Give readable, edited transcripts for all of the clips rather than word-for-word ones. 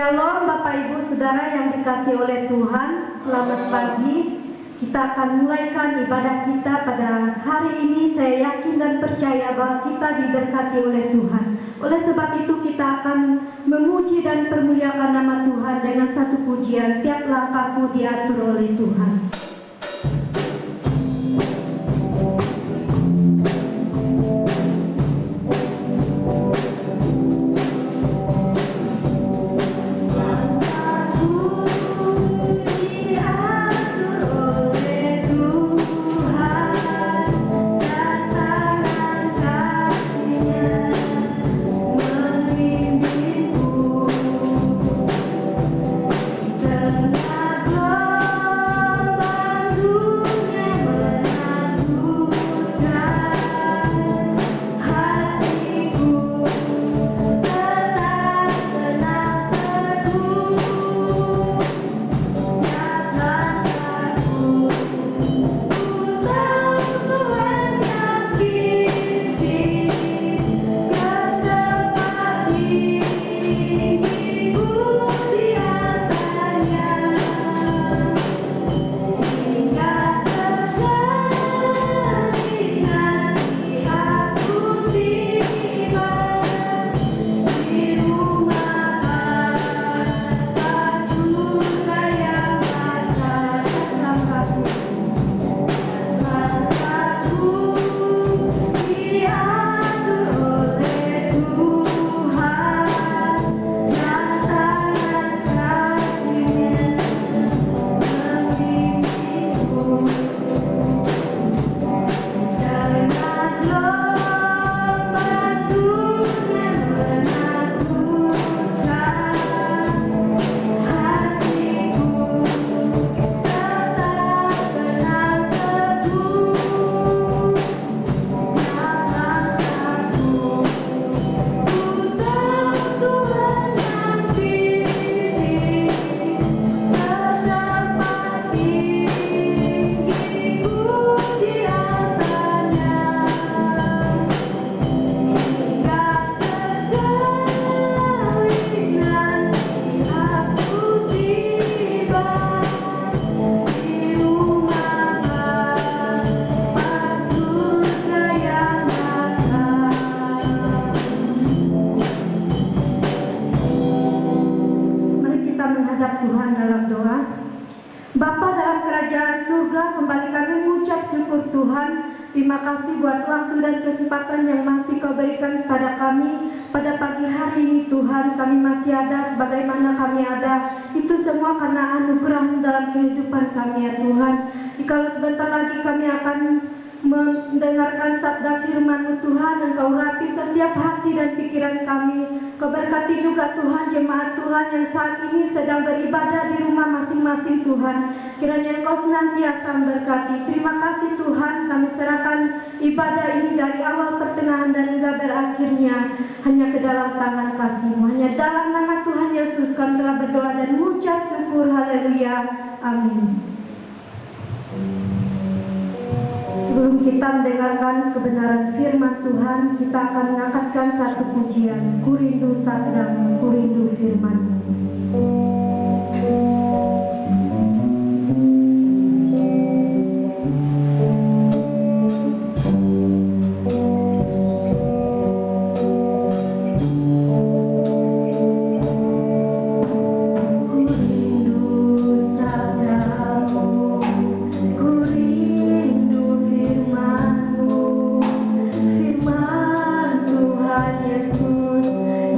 Shalom Bapak Ibu Saudara yang dikasihi oleh Tuhan. Selamat pagi. Kita akan mulaikan ibadah kita pada hari ini. Saya yakin dan percaya bahwa kita diberkati oleh Tuhan. Oleh sebab itu kita akan memuji dan permuliakan nama Tuhan dengan satu pujian. Tiap langkahku diatur oleh Tuhan. Terima kasih buat waktu dan kesempatan yang masih Kau berikan kepada kami pada pagi hari ini Tuhan. Kami masih ada sebagaimana kami ada. Itu semua karena anugerah dalam kehidupan kami ya Tuhan. Jikalau sebentar lagi kami akan mendengarkan sabda firman-Mu Tuhan, Engkau rapi setiap hati dan pikiran kami. Kau berkati juga Tuhan jemaat Tuhan yang saat ini sedang beribadah di rumah masing-masing Tuhan. Kiranya Engkau senantiasa memberkati. Terima kasih Tuhan, kami serahkan ibadah ini dari awal, pertengahan dan hingga berakhirnya hanya ke dalam tangan kasih-Mu. Hanya dalam nama Tuhan Yesus kami telah berdoa dan mengucap syukur. Haleluya. Amin. Sebelum kita mendengarkan kebenaran firman Tuhan, kita akan mengangkatkan satu pujian. Ku rindu sabdamu, ku rindu firman-Mu. Yesus yang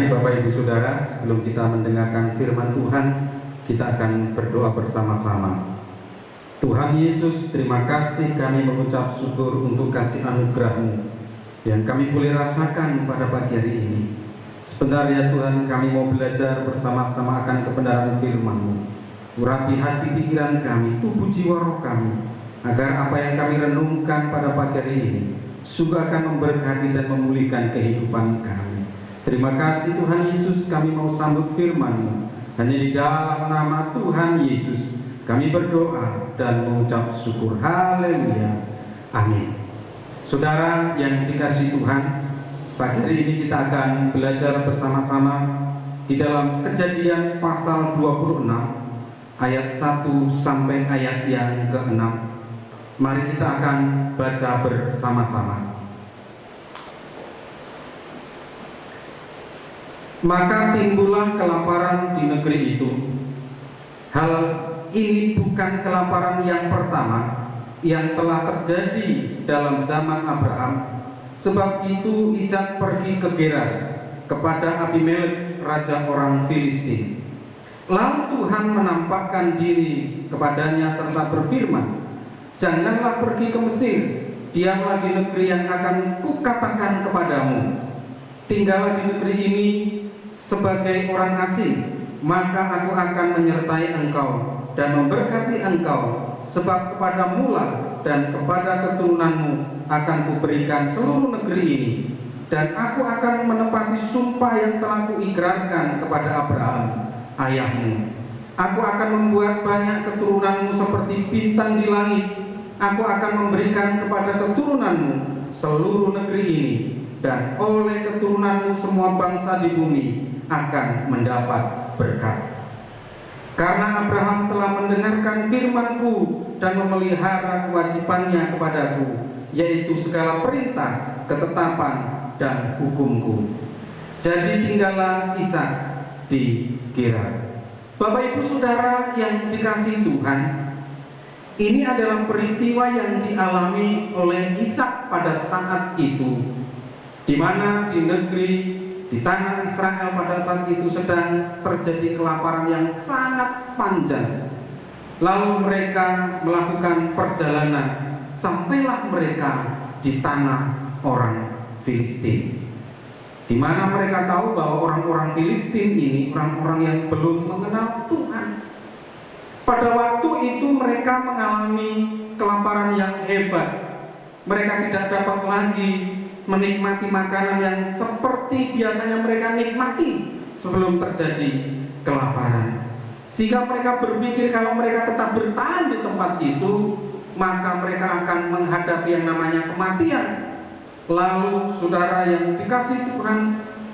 Mari Bapak Ibu Saudara, sebelum kita mendengarkan firman Tuhan, kita akan berdoa bersama-sama. Tuhan Yesus, terima kasih, kami mengucap syukur untuk kasih anugerah-Mu yang kami boleh rasakan pada pagi hari ini. Sebentar ya Tuhan, kami mau belajar bersama-sama akan kebenaran firman-Mu. Urapi hati pikiran kami, tubuh jiwa roh kami, agar apa yang kami renungkan pada pagi hari ini sungguh akan memberkati dan memulihkan kehidupan kami. Terima kasih Tuhan Yesus, kami mau sambut firman-Mu. Hanya di dalam nama Tuhan Yesus kami berdoa dan mengucap syukur. Haleluya. Amin. Saudara yang dikasihi Tuhan, pagi hari ini kita akan belajar bersama-sama di dalam Kejadian pasal 26 ayat 1 sampai ayat yang ke-6. Mari kita akan baca bersama-sama. Maka timbullah kelaparan di negeri itu. Hal ini bukan kelaparan yang pertama yang telah terjadi dalam zaman Abraham. Sebab itu Ishak pergi ke Gerar kepada Abimelek, raja orang Filistin. Lalu Tuhan menampakkan diri kepadanya serta berfirman, "Janganlah pergi ke Mesir, diamlah di negeri yang akan kukatakan kepadamu. Tinggallah di negeri ini sebagai orang asing, maka aku akan menyertai engkau dan memberkati engkau, sebab kepadamu lah dan kepada keturunanmu akan kuberikan seluruh negeri ini, dan aku akan menepati sumpah yang telah kuikrarkan kepada Abraham ayahmu. Aku akan membuat banyak keturunanmu seperti bintang di langit. Aku akan memberikan kepada keturunanmu seluruh negeri ini, dan oleh keturunanmu semua bangsa di bumi akan mendapat berkat. Karena Abraham telah mendengarkan firman-Ku dan memelihara kewajibannya kepadaku, yaitu segala perintah, ketetapan, dan hukum-Ku. Jadi tinggallah Ishak di Gerar." Bapak Ibu Saudara yang dikasihi Tuhan, ini adalah peristiwa yang dialami oleh Ishak pada saat itu, di mana di negeri, di tanah Israel pada saat itu sedang terjadi kelaparan yang sangat panjang. Lalu mereka melakukan perjalanan, sampailah mereka di tanah orang Filistin, di mana mereka tahu bahwa orang-orang Filistin ini orang-orang yang belum mengenal Tuhan. Pada waktu itu mereka mengalami kelaparan yang hebat. Mereka tidak dapat lagi menikmati makanan yang seperti biasanya mereka nikmati sebelum terjadi kelaparan. Sehingga mereka berpikir kalau mereka tetap bertahan di tempat itu, maka mereka akan menghadapi yang namanya kematian. Lalu saudara yang dikasihi Tuhan,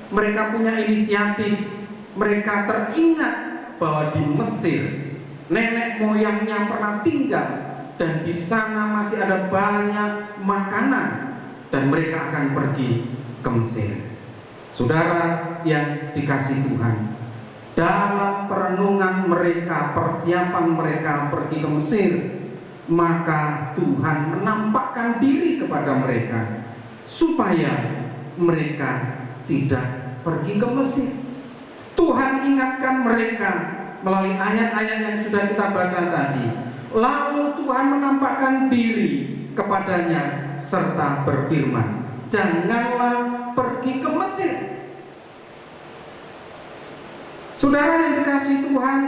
mereka punya inisiatif. Mereka teringat bahwa di Mesir nenek moyangnya pernah tinggal, dan di sana masih ada banyak makanan, dan mereka akan pergi ke Mesir. Saudara yang dikasihi Tuhan, dalam perenungan mereka, persiapan mereka pergi ke Mesir, maka Tuhan menampakkan diri kepada mereka supaya mereka tidak pergi ke Mesir. Tuhan ingatkan mereka melalui ayat-ayat yang sudah kita baca tadi. Lalu Tuhan menampakkan diri kepadanya serta berfirman, "Janganlah pergi ke Mesir." Saudara yang dikasihi Tuhan,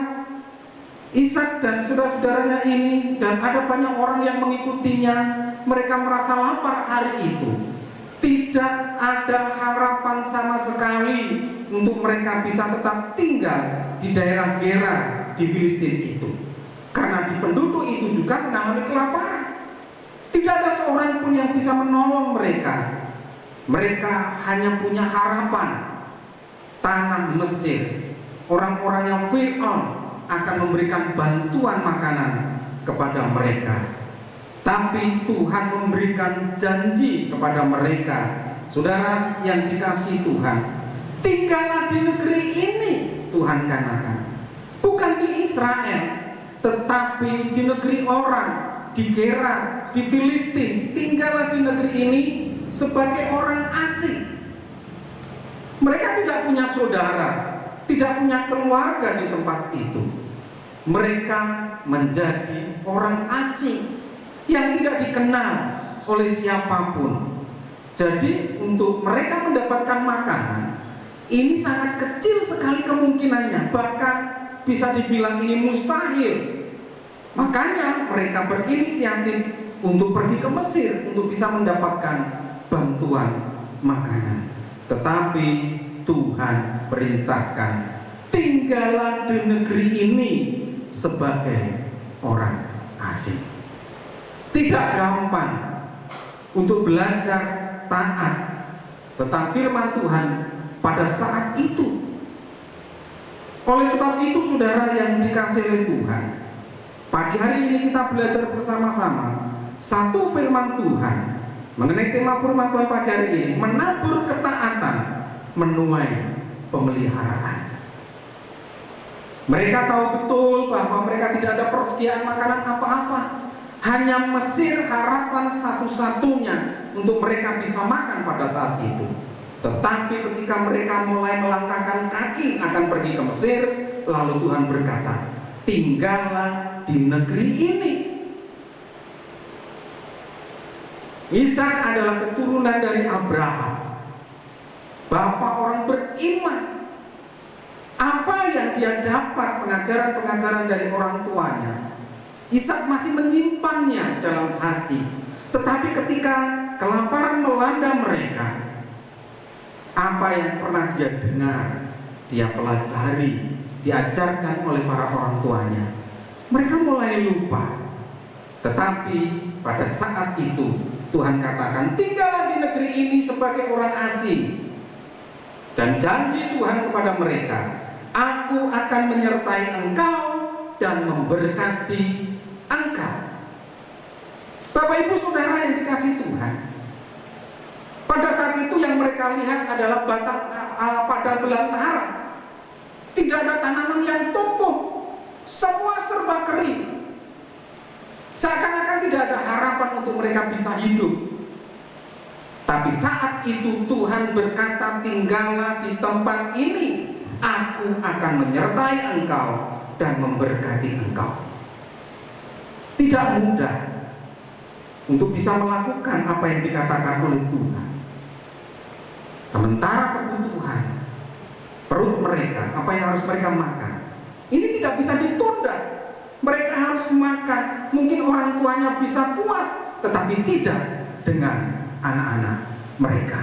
Ishak dan saudara-saudaranya ini, dan ada banyak orang yang mengikutinya, mereka merasa lapar hari itu. Tidak ada harapan sama sekali untuk mereka bisa tetap tinggal di daerah Gerar di Filistin itu, karena di penduduk itu juga mengalami kelaparan. Tidak ada seorang pun yang bisa menolong mereka. Mereka hanya punya harapan tanah Mesir, orang-orangnya Fir'aun akan memberikan bantuan makanan kepada mereka. Tapi Tuhan memberikan janji kepada mereka. Saudara yang dikasihi Tuhan, tinggallah di negeri ini, Tuhan katakan. Bukan di Israel, tetapi di negeri orang, di Gerar, di Filistin. Tinggallah di negeri ini sebagai orang asing. Mereka tidak punya saudara, tidak punya keluarga di tempat itu. Mereka menjadi orang asing yang tidak dikenal oleh siapapun. Jadi untuk mereka mendapatkan makanan, ini sangat kecil sekali kemungkinannya, bahkan bisa dibilang ini mustahil. Makanya mereka berinisiatif untuk pergi ke Mesir untuk bisa mendapatkan bantuan makanan. Tetapi Tuhan perintahkan, tinggallah di negeri ini sebagai orang asing. Tidak gampang untuk belajar taat tentang firman Tuhan pada saat itu. Oleh sebab itu, saudara yang dikasihi oleh Tuhan, pagi hari ini kita belajar bersama-sama satu firman Tuhan mengenai tema firman Tuhan pagi hari ini, menabur ketaatan menuai pemeliharaan. Mereka tahu betul bahwa mereka tidak ada persediaan makanan apa-apa. Hanya Mesir harapan satu-satunya untuk mereka bisa makan pada saat itu. Tetapi ketika mereka mulai melangkahkan kaki akan pergi ke Mesir, lalu Tuhan berkata, tinggallah di negeri ini. Ishak adalah keturunan dari Abraham, bapak orang beriman. Apa yang dia dapat pengajaran-pengajaran dari orang tuanya, Ishak masih menyimpannya dalam hati. Tetapi ketika kelaparan melanda mereka, apa yang pernah dia dengar, dia pelajari, diajarkan oleh para orang tuanya, mereka mulai lupa. Tetapi pada saat itu Tuhan katakan, tinggallah di negeri ini sebagai orang asing. Dan janji Tuhan kepada mereka, aku akan menyertai engkau dan memberkati engkau. Bapak Ibu Saudara yang dikasihi Tuhan, pada saat itu yang mereka lihat adalah batang padang belantara. Tidak ada tanaman yang tumbuh, semua serba kering. Seakan-akan tidak ada harapan untuk mereka bisa hidup. Tapi saat itu Tuhan berkata, tinggallah di tempat ini, aku akan menyertai engkau dan memberkati engkau. Tidak mudah untuk bisa melakukan apa yang dikatakan oleh Tuhan. Sementara kebutuhan perut mereka, apa yang harus mereka makan, ini tidak bisa ditunda. Mereka harus makan. Mungkin orang tuanya bisa kuat, tetapi tidak dengan anak-anak mereka.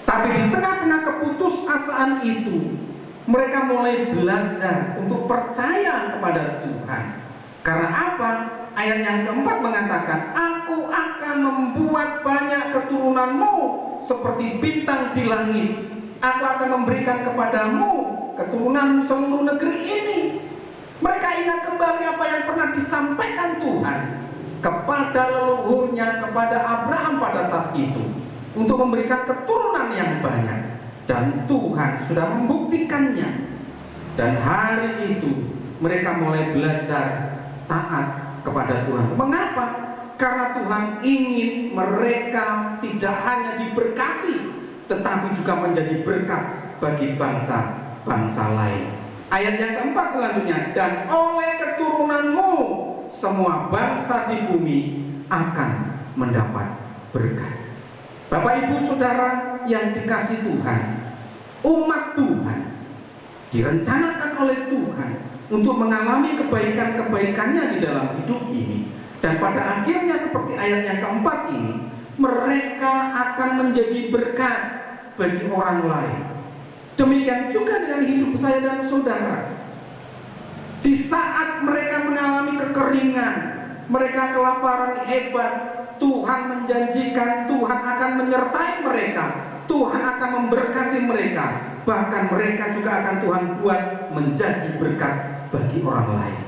Tapi di tengah-tengah keputusasaan itu, mereka mulai belajar untuk percaya kepada Tuhan. Karena apa? Ayat yang keempat mengatakan, aku akan membuat banyak keturunanmu seperti bintang di langit. Aku akan memberikan kepadamu keturunanmu seluruh negeri ini. Mereka ingat kembali apa yang pernah disampaikan Tuhan kepada leluhurnya, kepada Abraham pada saat itu, untuk memberikan keturunan yang banyak. Dan Tuhan sudah membuktikannya. Dan hari itu mereka mulai belajar taat kepada Tuhan. Mengapa? Karena Tuhan ingin mereka tidak hanya diberkati, tetapi juga menjadi berkat bagi bangsa-bangsa lain. Ayat yang keempat selanjutnya, dan oleh keturunanmu semua bangsa di bumi akan mendapat berkat. Bapak Ibu Saudara yang dikasihi Tuhan, umat Tuhan direncanakan oleh Tuhan untuk mengalami kebaikan-kebaikannya di dalam hidup ini. Dan pada akhirnya seperti ayat yang keempat ini, mereka akan menjadi berkat bagi orang lain. Demikian juga dengan hidup saya dan saudara. Di saat mereka mengalami kekeringan, mereka kelaparan hebat, Tuhan menjanjikan Tuhan akan menyertai mereka, Tuhan akan memberkati mereka. Bahkan mereka juga akan Tuhan buat menjadi berkat bagi orang lain.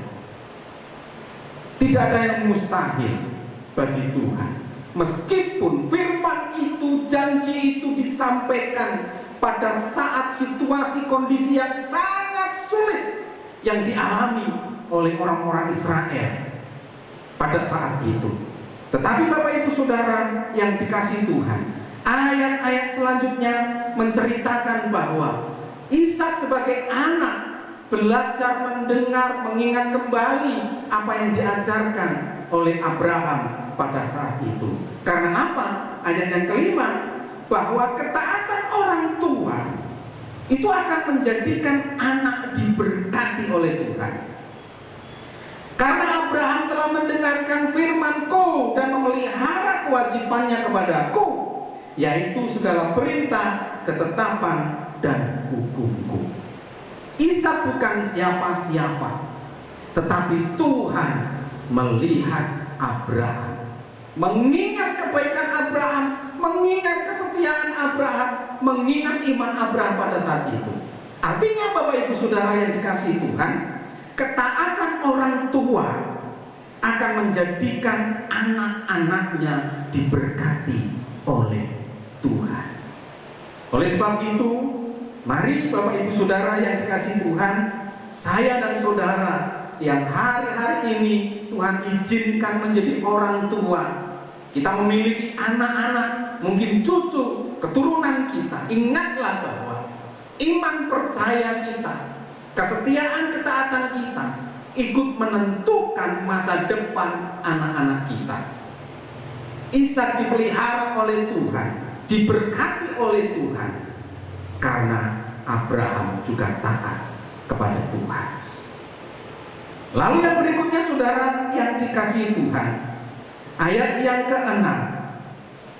Tidak ada yang mustahil bagi Tuhan. Meskipun firman itu, janji itu disampaikan pada saat situasi kondisi yang sangat sulit yang dialami oleh orang-orang Israel pada saat itu. Tetapi Bapak Ibu Saudara yang dikasihi Tuhan, Ayat-ayat selanjutnya menceritakan bahwa Ishak sebagai anak belajar mendengar, mengingat kembali apa yang diajarkan oleh Abraham pada saat itu. Karena apa? Ayat yang kelima, bahwa ketaatan orang tua itu akan menjadikan anak diberkati oleh Tuhan. Karena Abraham telah mendengarkan firman-Ku dan memelihara kewajibannya kepadaku, yaitu segala perintah, ketetapan, dan hukum-Ku. Ishak bukan siapa-siapa, tetapi Tuhan melihat Abraham, mengingat kebaikan Abraham, mengingat kesetiaan Abraham, mengingat iman Abraham pada saat itu. Artinya Bapak Ibu Saudara yang dikasihi Tuhan, ketaatan orang tua akan menjadikan anak-anaknya diberkati oleh Tuhan. Oleh sebab itu, mari Bapak Ibu Saudara yang dikasihi Tuhan, saya dan saudara yang hari-hari ini Tuhan izinkan menjadi orang tua, kita memiliki anak-anak, mungkin cucu, keturunan kita. Ingatlah bahwa iman percaya kita, kesetiaan ketaatan kita ikut menentukan masa depan anak-anak kita. Ishak dipelihara oleh Tuhan, diberkati oleh Tuhan, karena Abraham juga taat kepada Tuhan. Lalu yang berikutnya saudara yang dikasihi Tuhan, ayat yang ke-6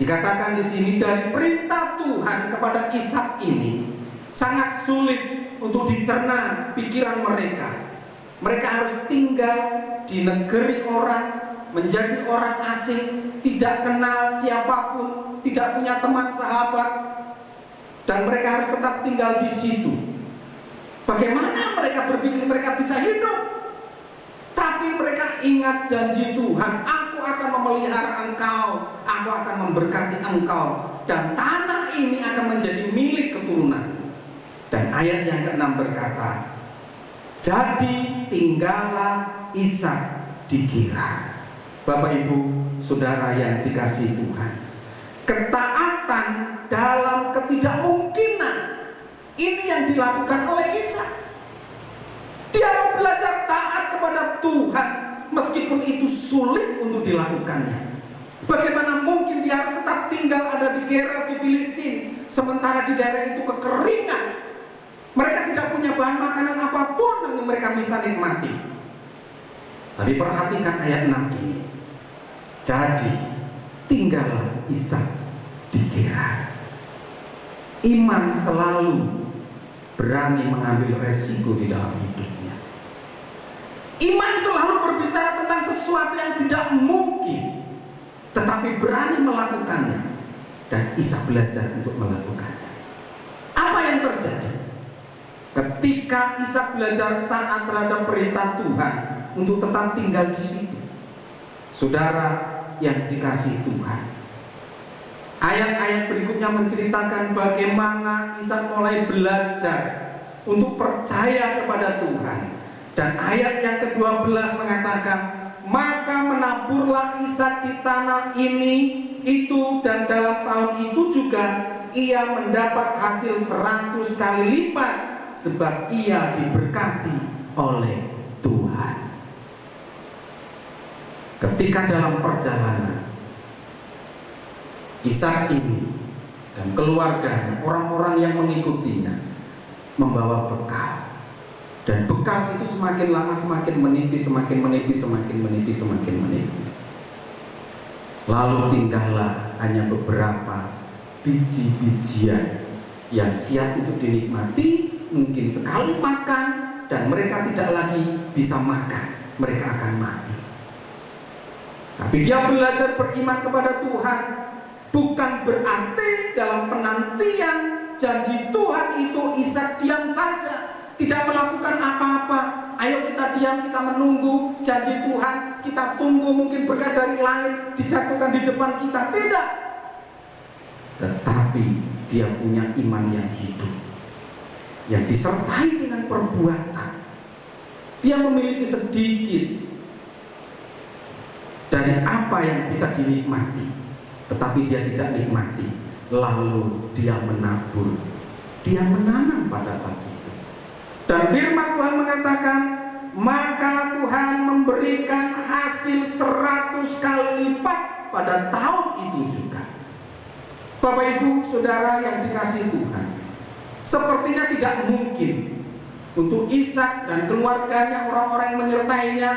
dikatakan di sini, dari perintah Tuhan kepada Ishak ini sangat sulit untuk dicerna pikiran mereka. Mereka harus tinggal di negeri orang, menjadi orang asing, tidak kenal siapapun, tidak punya teman sahabat, dan mereka harus tetap tinggal di situ. Bagaimana mereka berpikir mereka bisa hidup? Tapi mereka ingat janji Tuhan, aku akan memelihara engkau, aku akan memberkati engkau, dan tanah ini akan menjadi milik keturunan. Dan ayat yang ke-6 berkata, jadi tinggallah Ishak di Gerar. Bapak Ibu Saudara yang dikasihi Tuhan, ketaatan dalam ketidakmungkinan ini yang dilakukan oleh Ishak. Dia mau belajar taat kepada Tuhan meskipun itu sulit untuk dilakukannya. Bagaimana mungkin dia harus tetap tinggal ada di Gerar di Filistin, sementara di daerah itu kekeringan. Mereka tidak punya bahan makanan apapun yang mereka bisa nikmati. Tapi perhatikan ayat 6 ini. Jadi tinggallah Ishak di Gerar. Iman selalu berani mengambil resiko di dalam hidupnya. Iman selalu berbicara tentang sesuatu yang tidak mungkin, tetapi berani melakukannya. Dan Ishak belajar untuk melakukannya. Apa yang terjadi? Ketika Ishak belajar taat terhadap perintah Tuhan untuk tetap tinggal di situ, saudara yang dikasihi Tuhan, ayat-ayat berikutnya menceritakan bagaimana Ishak mulai belajar untuk percaya kepada Tuhan. Dan ayat yang ke-12 mengatakan, maka menaburlah Ishak di tanah ini, itu, dan dalam tahun itu juga ia mendapat hasil 100 kali lipat, sebab ia diberkati oleh Tuhan. Ketika dalam perjalanan, Ishak ini dan keluarganya, orang-orang yang mengikutinya, membawa bekal. Dan bekal itu semakin lama semakin menipis, semakin menipis, semakin menipis, semakin menipis. Lalu tinggallah hanya beberapa biji-bijian yang siap untuk dinikmati, mungkin sekali makan, dan mereka tidak lagi bisa makan, mereka akan mati. Tapi dia belajar beriman kepada Tuhan, bukan berarti dalam penantian janji Tuhan itu Ishak diam saja, tidak melakukan apa-apa. Ayo kita diam, kita menunggu janji Tuhan, kita tunggu mungkin berkat dari langit dijatuhkan di depan kita. Tidak. Tetapi dia punya iman yang hidup, yang disertai dengan perbuatan. Dia memiliki sedikit dari apa yang bisa dinikmati, tetapi dia tidak nikmati lalu dia menabur, dia menanam pada saat itu. Dan firman Tuhan mengatakan, maka Tuhan memberikan hasil 100 kali lipat pada tahun itu juga. Bapak Ibu Saudara yang dikasihi Tuhan, sepertinya tidak mungkin untuk Ishak dan keluarganya, orang-orang yang menyertainya,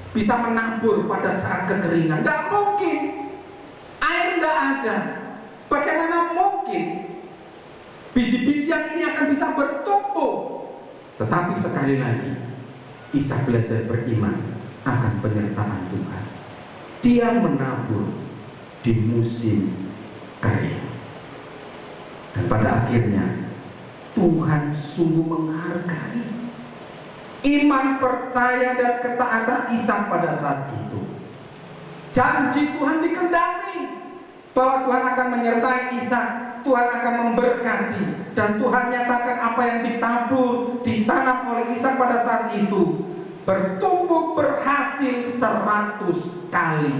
bisa menabur pada saat kekeringan. Tidak mungkin. Air tidak ada. Bagaimana mungkin biji-bijian ini akan bisa bertumbuh? Tetapi sekali lagi, Ishak belajar beriman akan penyertaan Tuhan. Dia menabur di musim kering. Dan pada akhirnya Tuhan sungguh menghargai iman, percaya, dan ketaatan Ishak pada saat itu. Janji Tuhan dikendali bahwa Tuhan akan menyertai Ishak, Tuhan akan memberkati, dan Tuhan nyatakan apa yang ditabur, ditanam oleh Ishak pada saat itu bertumbuh, berhasil 100 kali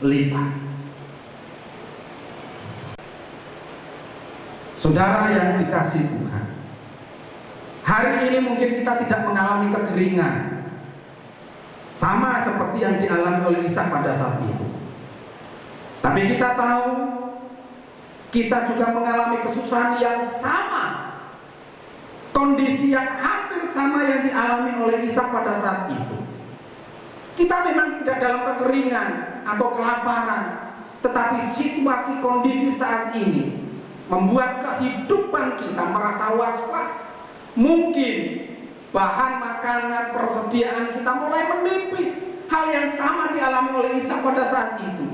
lipat. Saudara yang dikasihi Tuhan, hari ini mungkin kita tidak mengalami kekeringan sama seperti yang dialami oleh Ishak pada saat itu. Tapi kita tahu, kita juga mengalami kesusahan yang sama, kondisi yang hampir sama yang dialami oleh Ishak pada saat itu. Kita memang tidak dalam kekeringan atau kelaparan, tetapi situasi kondisi saat ini membuat kehidupan kita merasa was-was. Mungkin bahan makanan, persediaan kita mulai menipis. Hal yang sama dialami oleh Ishak pada saat itu.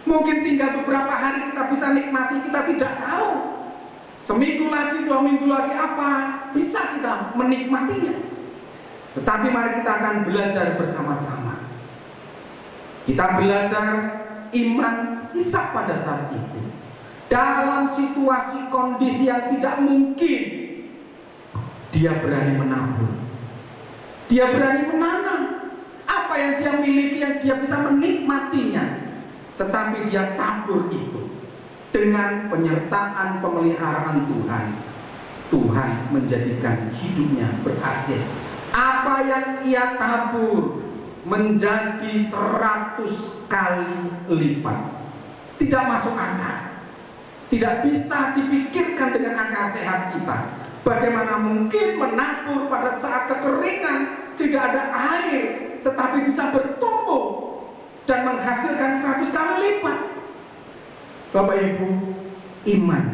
Mungkin tinggal beberapa hari kita bisa nikmati, kita tidak tahu. Seminggu lagi, 2 minggu lagi, apa bisa kita menikmatinya. Tetapi mari kita akan belajar bersama-sama. Kita belajar iman Ishak pada saat itu. Dalam situasi kondisi yang tidak mungkin, dia berani menabur, dia berani menanam apa yang dia miliki, yang dia bisa menikmatinya. Tetapi dia tabur itu dengan penyertaan pemeliharaan Tuhan. Tuhan menjadikan hidupnya berhasil. Apa yang ia tabur menjadi 100 kali lipat. Tidak masuk akal, tidak bisa dipikirkan dengan akal sehat kita. Bagaimana mungkin menabur pada saat kekeringan, tidak ada air, tetapi bisa bertumbuh dan menghasilkan 100 kali lipat. Bapak Ibu, iman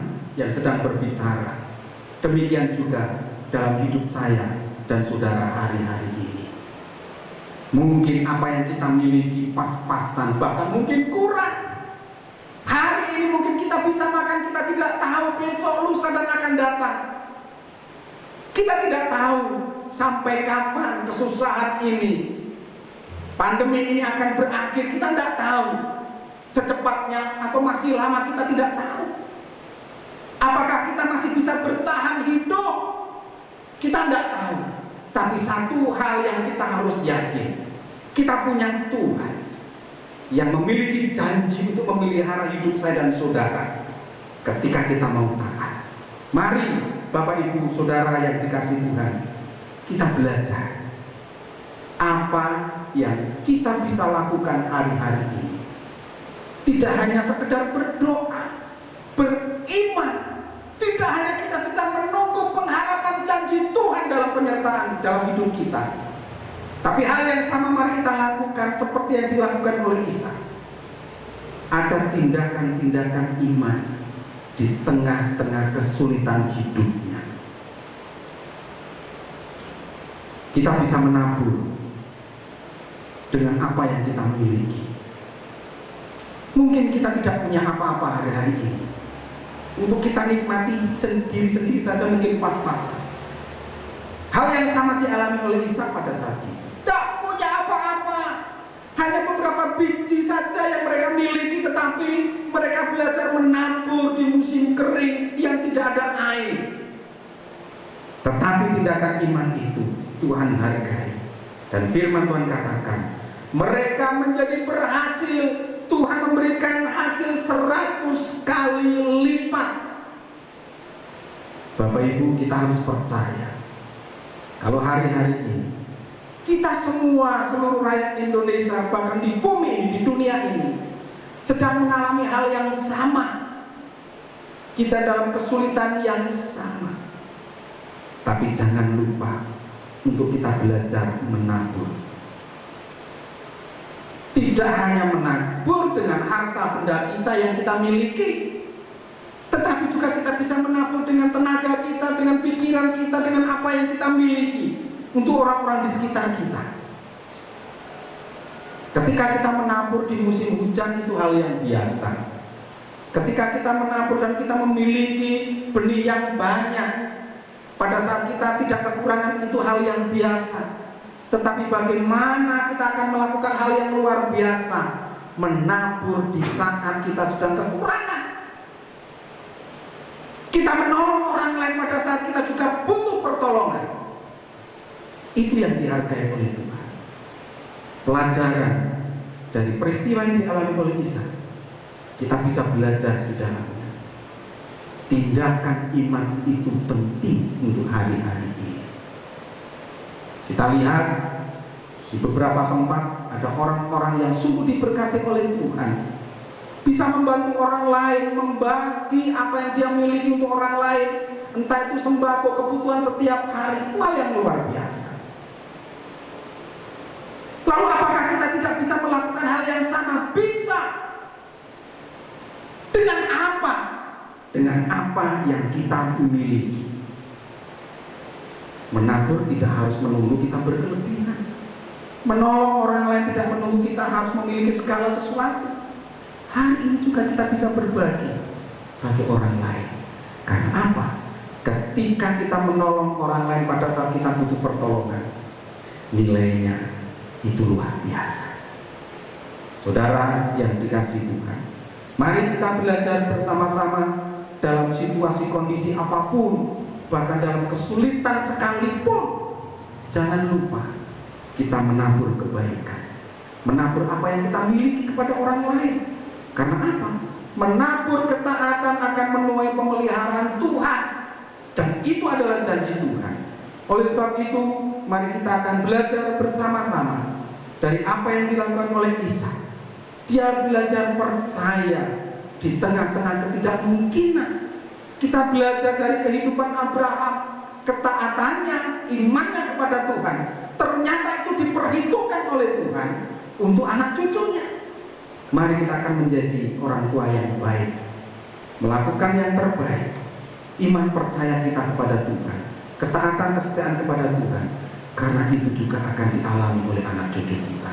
yang sedang berbicara. Demikian juga dalam hidup saya dan saudara hari-hari ini. Mungkin apa yang kita miliki pas-pasan, bahkan mungkin kurang. Hari ini mungkin kita bisa makan, kita tidak tahu besok, lusa, dan akan datang. Kita tidak tahu sampai kapan kesusahan ini, pandemi ini akan berakhir. Kita tidak tahu secepatnya atau masih lama, kita tidak tahu. Apakah kita masih bisa bertahan hidup? Kita tidak tahu. Tapi satu hal yang kita harus yakin, kita punya Tuhan yang memiliki janji untuk memelihara hidup saya dan saudara ketika kita mau taat. Mari Bapak Ibu Saudara yang dikasihi Tuhan, kita belajar apa yang kita bisa lakukan hari-hari ini. Tidak hanya sekedar berdoa, beriman, tidak hanya kita sedang menunggu pengharapan janji Tuhan dalam penyertaan dalam hidup kita, tapi hal yang sama mari kita lakukan seperti yang dilakukan oleh Ishak. Ada tindakan-tindakan iman di tengah-tengah kesulitan hidupnya. Kita bisa menabur dengan apa yang kita miliki. Mungkin kita tidak punya apa-apa hari-hari ini. Untuk kita nikmati sendiri-sendiri saja mungkin pas-pasan. Hal yang sama dialami oleh Ishak pada saat itu. Tidak punya apa-apa, hanya beberapa biji saja yang mereka miliki, tetapi mereka belajar menabur di musim kering yang tidak ada air. Tetapi tindakan iman itu Tuhan hargai. Dan firman Tuhan katakan, Mereka menjadi berhasil. Tuhan memberikan hasil 100 kali lipat. Bapak Ibu, kita harus percaya kalau hari-hari ini kita semua, seluruh rakyat Indonesia, bahkan di bumi ini, di dunia ini, sedang mengalami hal yang sama. Kita dalam kesulitan yang sama. Tapi jangan lupa untuk kita belajar menabur. Tidak hanya menabur dengan harta benda kita yang kita miliki, tetapi juga kita bisa menabur dengan tenaga kita, dengan pikiran kita, dengan apa yang kita miliki untuk orang-orang di sekitar kita. Ketika kita menabur di musim hujan, itu hal yang biasa. Ketika kita menabur dan kita memiliki benih yang banyak, pada saat kita tidak kekurangan, itu hal yang biasa. Tetapi bagaimana kita akan melakukan hal yang luar biasa? Menabur di saat kita sedang kekurangan. Kita menolong orang lain pada saat kita juga butuh pertolongan. Itu yang dihargai oleh Tuhan. Pelajaran dari peristiwa yang dialami oleh Isa, kita bisa belajar di dalamnya. Tindakan iman itu penting untuk hari-hari ini. Kita lihat di beberapa tempat ada orang-orang yang sungguh diberkati oleh Tuhan, bisa membantu orang lain, membagi apa yang dia miliki untuk orang lain, entah itu sembako, kebutuhan setiap hari. Itu hal yang luar biasa. Lalu apakah kita tidak bisa melakukan hal yang sama? Bisa. Dengan apa? Dengan apa yang kita miliki. Menabur tidak harus menunggu kita berkelebihan. Menolong orang lain tidak menunggu kita harus memiliki segala sesuatu. Hari ini juga kita bisa berbagi bagi orang lain. Karena apa? Ketika kita menolong orang lain pada saat kita butuh pertolongan, nilainya itu luar biasa. Saudara yang dikasihi Tuhan, mari kita belajar bersama-sama dalam situasi kondisi apapun, bahkan dalam kesulitan sekalipun, jangan lupa kita menabur kebaikan, menabur apa yang kita miliki kepada orang lain. Karena apa? Menabur ketaatan akan menuai pemeliharaan Tuhan, dan itu adalah janji Tuhan. Oleh sebab itu, mari kita akan belajar bersama-sama dari apa yang dilakukan oleh Isa. Dia belajar percaya di tengah-tengah ketidakmungkinan. Kita belajar dari kehidupan Abraham, ketaatannya, imannya kepada Tuhan. Ternyata itu diperhitungkan oleh Tuhan untuk anak cucunya. Mari kita akan menjadi orang tua yang baik, melakukan yang terbaik. Iman percaya kita kepada Tuhan, ketaatan kesetiaan kepada Tuhan, karena itu juga akan dialami oleh anak cucu kita.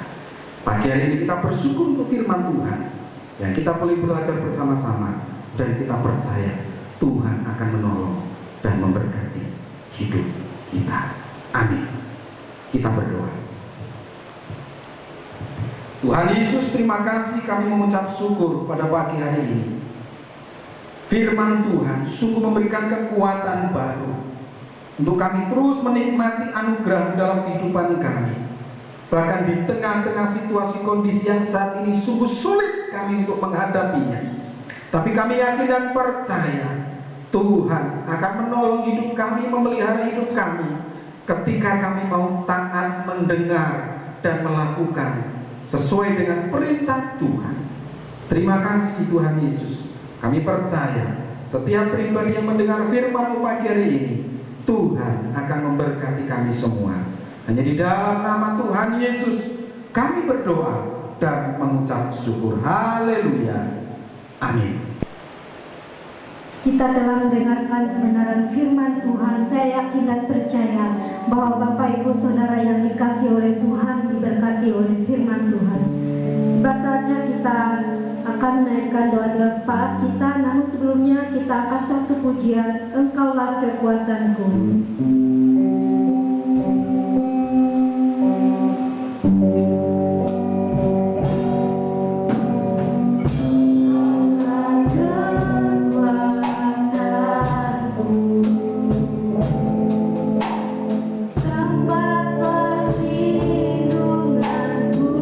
Pagi hari ini kita bersyukur untuk firman Tuhan yang kita boleh belajar bersama-sama, dan kita percaya Tuhan akan menolong dan memberkati hidup kita. Amin. Kita berdoa. Tuhan Yesus, terima kasih, kami mengucap syukur pada pagi hari ini. Firman Tuhan sungguh memberikan kekuatan baru untuk kami terus menikmati anugerah dalam kehidupan kami. Bahkan di tengah-tengah situasi kondisi yang saat ini sungguh sulit kami untuk menghadapinya, tapi kami yakin dan percaya Tuhan akan menolong hidup kami, memelihara hidup kami, ketika kami mau taat mendengar dan melakukan sesuai dengan perintah Tuhan. Terima kasih Tuhan Yesus. Kami percaya setiap pribadi yang mendengar firman-Mu pagi hari ini, Tuhan akan memberkati kami semua. Hanya di dalam nama Tuhan Yesus kami berdoa dan mengucap syukur. Haleluya. Amin. Kita telah mendengarkan kebenaran firman Tuhan. Saya yakin dan percaya bahwa Bapak Ibu Saudara yang dikasihi oleh Tuhan diberkati oleh firman Tuhan. Tiba saatnya kita akan menaikkan doa-doa sepakat kita, namun sebelumnya kita akan satu pujian, Engkaulah kekuatanku. Tempat perlindunganku.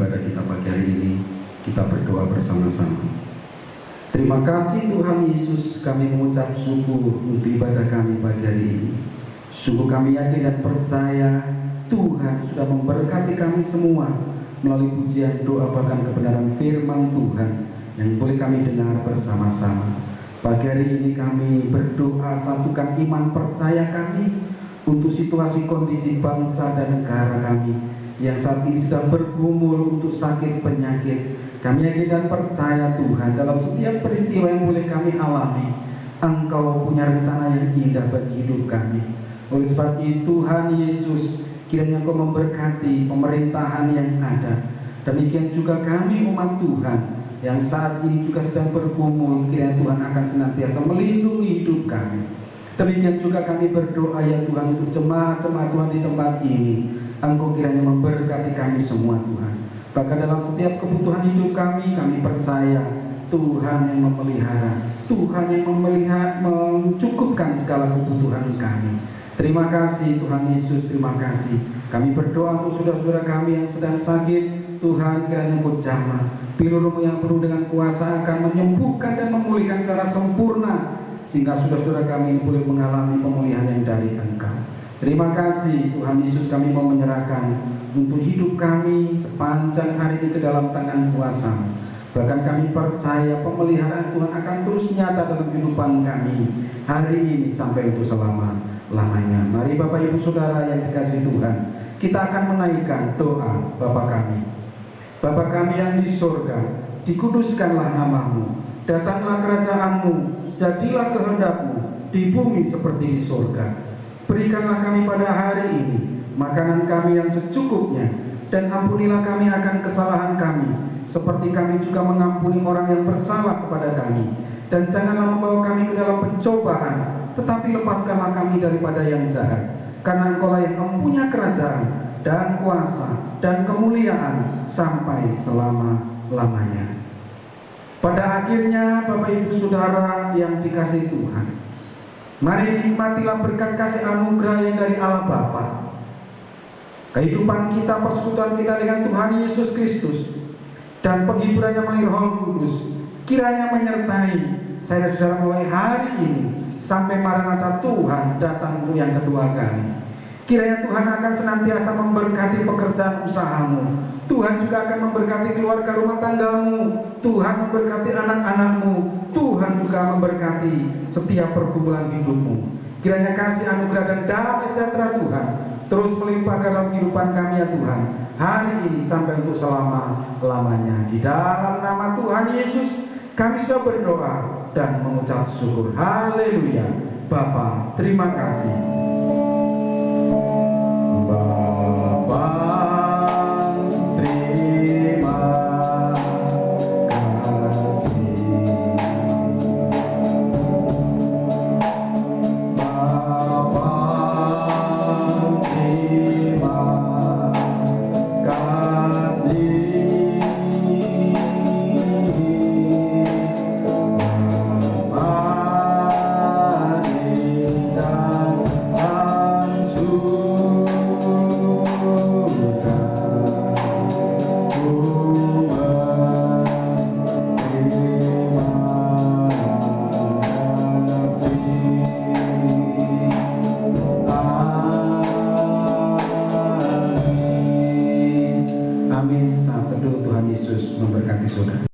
ibadah kita pagi hari ini. Kita berdoa bersama-sama. Terima kasih Tuhan Yesus, kami mengucap syukur untuk ibadah kami pagi hari ini. Sungguh kami yakin dan percaya Tuhan sudah memberkati kami semua melalui pujian, doa, bahkan kebenaran firman Tuhan yang boleh kami dengar bersama-sama. Pagi hari ini kami berdoa, satukan iman percaya kami untuk situasi kondisi bangsa dan negara kami yang saat ini sedang bergumul untuk sakit penyakit. Kami yakin dan percaya Tuhan dalam setiap peristiwa yang boleh kami alami, Engkau punya rencana yang indah bagi hidup kami. Oleh sebab itu Tuhan Yesus, kiranya Engkau memberkati pemerintahan yang ada. Demikian juga kami umat Tuhan yang saat ini juga sedang bergumul, kiranya Tuhan akan senantiasa melindungi hidup kami. Demikian juga kami berdoa ya Tuhan untuk jemaat-jemaat Tuhan di tempat ini. Engkau kiranya memberkati kami semua Tuhan. Bahkan dalam setiap kebutuhan hidup kami percaya Tuhan yang memelihara, Tuhan yang mencukupkan segala kebutuhan kami. Terima kasih Tuhan Yesus, terima kasih. Kami berdoa untuk saudara-saudara kami yang sedang sakit. Tuhan kiranya Engkau jamah, pilur-Mu yang penuh dengan kuasa akan menyembuhkan dan memulihkan secara sempurna, sehingga saudara-saudara kami boleh mengalami pemulihan yang dari Engkau. Terima kasih Tuhan Yesus, kami mau menyerahkan untuk hidup kami sepanjang hari ini ke dalam tangan kuasa-Mu. Bahkan kami percaya pemeliharaan Tuhan akan terus nyata dalam kehidupan kami hari ini sampai untuk selama-lamanya. Mari Bapak Ibu Saudara yang dikasihi Tuhan, kita akan menaikkan doa Bapa kami. Bapa kami yang di surga, dikuduskanlah nama-Mu, datanglah kerajaan-Mu, jadilah kehendak-Mu di bumi seperti di surga. Berikanlah kami pada hari ini makanan kami yang secukupnya, dan ampunilah kami akan kesalahan kami, seperti kami juga mengampuni orang yang bersalah kepada kami. Dan janganlah membawa kami ke dalam pencobaan, tetapi lepaskanlah kami daripada yang jahat. Karena Engkau lah yang mempunyai kerajaan dan kuasa dan kemuliaan sampai selama-lamanya. Pada akhirnya Bapak Ibu Saudara yang dikasihi Tuhan, mari nikmatilah berkat kasih anugerah yang dari Allah Bapa, kehidupan kita, persekutuan kita dengan Tuhan Yesus Kristus, dan penghiburannya melalui Roh Kudus, kiranya menyertai saya dan saudara mulai hari ini sampai Maranatha Tuhan datang untuk yang kedua kali. Kiranya Tuhan akan senantiasa memberkati pekerjaan usahamu. Tuhan juga akan memberkati keluarga rumah tanggamu. Tuhan memberkati anak-anakmu. Tuhan juga memberkati setiap pergumulan hidupmu. Kiranya kasih anugerah dan damai sejahtera Tuhan terus melimpah dalam kehidupan kami ya Tuhan, hari ini sampai untuk selama-lamanya. Di dalam nama Tuhan Yesus kami sudah berdoa dan mengucap syukur. Haleluya. Bapa, terima kasih. Amin. Saat teduh Tuhan Yesus memberkati saudara.